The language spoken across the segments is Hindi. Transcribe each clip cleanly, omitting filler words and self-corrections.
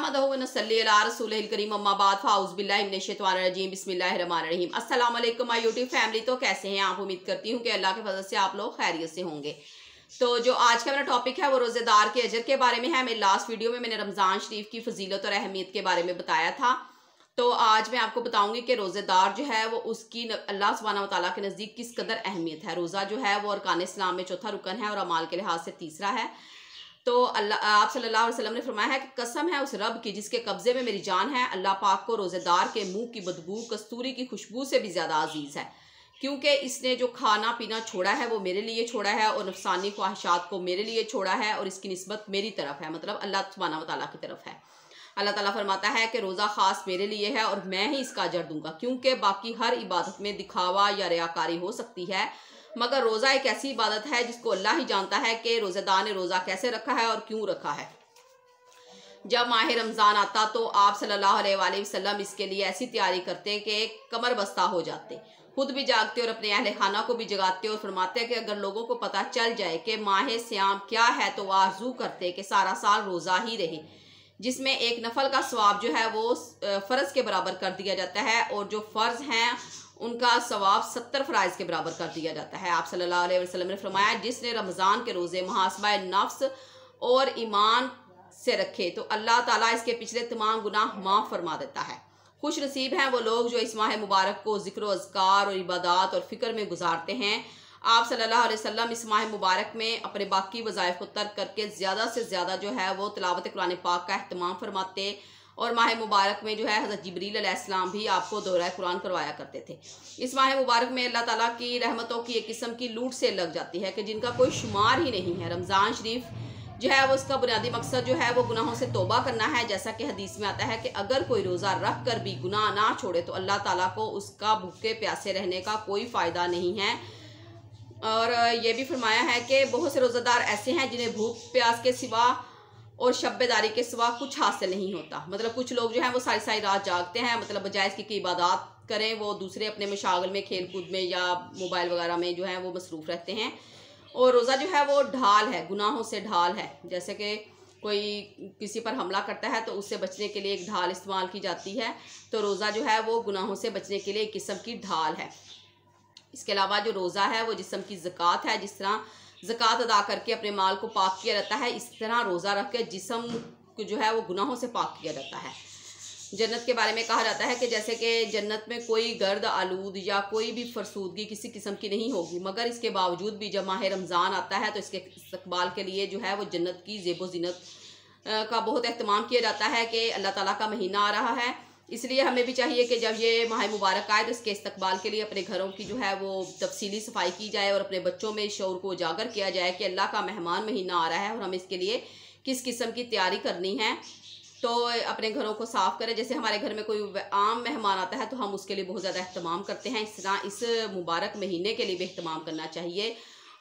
नहमदुहु व नसल्ली अला रसूलिल करीम अम्मा बाद फ़ाउज़ बिल्लाहि मिनश शैतानिर रजीम बिस्मिल्लाहिर रहमानिर रहीम। अस्सलाम वालेकुम माय यूट्यूब फैमिली। तो कैसे हैं आप? उम्मीद करती हूँ कि अल्लाह के फजल से आप लोग खैरियत से होंगे। तो जो आज का मेरा टॉपिक है वो रोज़ेदार के अजर के बारे में है। मेरी लास्ट वीडियो में मैंने रमज़ान शरीफ की फजीलत और अहमियत के बारे में बताया था। तो आज मैं आपको बताऊंगी कि रोज़ेदार जो है वो उसकी अल्लाह सुब्हानहू व तआला के नज़दीक किस कदर अहमियत है। रोज़ा जो है वो अरकान इस्लाम में चौथा रुकन है और अमाल के लिहाज से तीसरा है। तो आप सल्लल्लाहु अलैहि वसल्लम ने फरमाया है कि कसम है उस रब की जिसके कब्जे में मेरी जान है, अल्लाह पाक को रोज़ेदार के मुंह की बदबू कस्तूरी की खुशबू से भी ज़्यादा अजीज़ है, क्योंकि इसने जो खाना पीना छोड़ा है वो मेरे लिए छोड़ा है और नफसानी ख्वाहिशात को मेरे लिए छोड़ा है और इसकी निस्बत मेरी तरफ है, मतलब अल्लाह सुब्हानहू व तआला की तरफ है। अल्लाह ताला फरमाता है कि रोज़ा ख़ास मेरे लिए है और मैं ही इसका अजर दूंगा, क्योंकि बाकी हर इबादत में दिखावा या रियाकारी हो सकती है, मगर रोज़ा एक ऐसी इबादत है जिसको अल्लाह ही जानता है कि रोज़ेदार ने रोज़ा कैसे रखा है और क्यों रखा है। जब माह रमज़ान आता तो आप सल्लल्लाहु अलैहि वसल्लम इसके लिए ऐसी तैयारी करते कि कमर बस्ता हो जाते, खुद भी जागते और अपने अहले खाना को भी जगाते और फरमाते कि अगर लोगों को पता चल जाए कि माह सियाम क्या है तो आरजू करते कि सारा साल रोज़ा ही रहे, जिसमें एक नफल का सवाब जो है वो फ़र्ज़ के बराबर कर दिया जाता है और जो फ़र्ज़ हैं उनका सवाब 70 फ़राइज़ के बराबर कर दिया जाता है। आप सल्लल्लाहु अलैहि वसल्लम ने फरमाया जिसने रमज़ान के रोज़े मुहासबा नफ्स और ईमान से रखे तो अल्लाह ताला इसके पिछले तमाम गुनाह माफ़ फरमा देता है। खुश नसीब हैं वो लोग जो इस माह मुबारक को ज़िक्र व अज़कार और इबादत और फ़िक्र में गुजारते हैं। आप सल्लल्लाहु अलैहि वसल्लम इस माह मुबारक में अपने बाकी वज़ाइफ को तर्क करके ज़्यादा से ज़्यादा जो है वो तिलावत कुरान पाक का अहतमाम फरमाते और माह मुबारक में जो है हज़रत जिब्रील अलैहिस्सलाम भी आपको दोहरा कुरान करवाया करते थे। इस माह मुबारक में अल्लाह ताला की रहमतों की एक किस्म की लूट से लग जाती है कि जिनका कोई शुमार ही नहीं है। रमज़ान शरीफ जो है वो इसका बुनियादी मकसद जो है वो गुनाहों से तौबा करना है, जैसा कि हदीस में आता है कि अगर कोई रोज़ा रख कर भी गुनाह ना छोड़े तो अल्लाह ताला को उसका भूखे प्यासे रहने का कोई फ़ायदा नहीं है। और ये भी फरमाया है कि बहुत से रोज़ेदार ऐसे हैं जिन्हें भूख प्यास के सिवा और शब्बेदारी के सिवा कुछ हासिल नहीं होता। मतलब कुछ लोग जो हैं वो सारी सारी रात जागते हैं, मतलब बजाय इसकी कि इबादत करें वो दूसरे अपने मशागल में खेल कूद में या मोबाइल वगैरह में जो है वो मसरूफ़ रहते हैं। और रोज़ा जो है वो ढाल है, गुनाहों से ढाल है। जैसे कि कोई किसी पर हमला करता है तो उससे बचने के लिए एक ढाल इस्तेमाल की जाती है, तो रोज़ा जो है वो गुनाहों से बचने के लिए एक किस्म की ढाल है। इसके अलावा जो रोज़ा है वो जिस्म की ज़कात है। जिस तरह ज़कात अदा करके अपने माल को पाक किया जाता है, इस तरह रोज़ा रख के जिस्म को जो है वो गुनाहों से पाक किया जाता है। जन्नत के बारे में कहा जाता है कि जैसे कि जन्नत में कोई गर्द आलूद या कोई भी फरसूदगी किसी किस्म की नहीं होगी, मगर इसके बावजूद भी जब माह रमज़ान आता है तो इसके इस्तकबाल के लिए जो है वो जन्नत की ज़ेबो ज़ीनत का बहुत अहतमाम किया जाता है कि अल्लाह ताला का महीना आ रहा है, इसलिए हमें भी चाहिए कि जब ये माह मुबारक आए तो इसके इस्तकबाल के लिए अपने घरों की जो है वो तफसीली सफाई की जाए और अपने बच्चों में शऊर को उजागर किया जाए कि अल्लाह का मेहमान महीना आ रहा है और हमें इसके लिए किस किस्म की तैयारी करनी है। तो अपने घरों को साफ़ करें। जैसे हमारे घर में कोई आम मेहमान आता है तो हम उसके लिए बहुत ज़्यादा अहतमाम करते हैं, इस तरह इस मुबारक महीने के लिए भी अहतमाम करना चाहिए।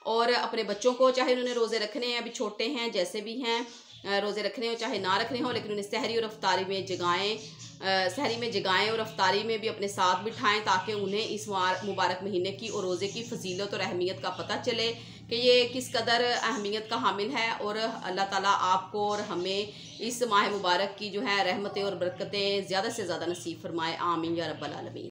और अपने बच्चों को चाहे उन्होंने रोज़े रखने हैं, अभी छोटे हैं जैसे भी हैं, रोज़े रखने हो चाहे ना रखने हो, लेकिन उन्हें सहरी और अफ्तारी में जगाएँ, सहरी में जगाएँ और अफ्तारी में भी अपने साथ बिठाएं, ताकि उन्हें इस मुबारक महीने की और रोज़े की फजीलत और अहमियत का पता चले कि ये किस कदर अहमियत का हामिल है। और अल्लाह ताला आपको और हमें इस माह मुबारक की जो है रहमतें और बरकतें ज़्यादा से ज़्यादा नसीब फरमाए। आमीन या रब्बल आलमीन।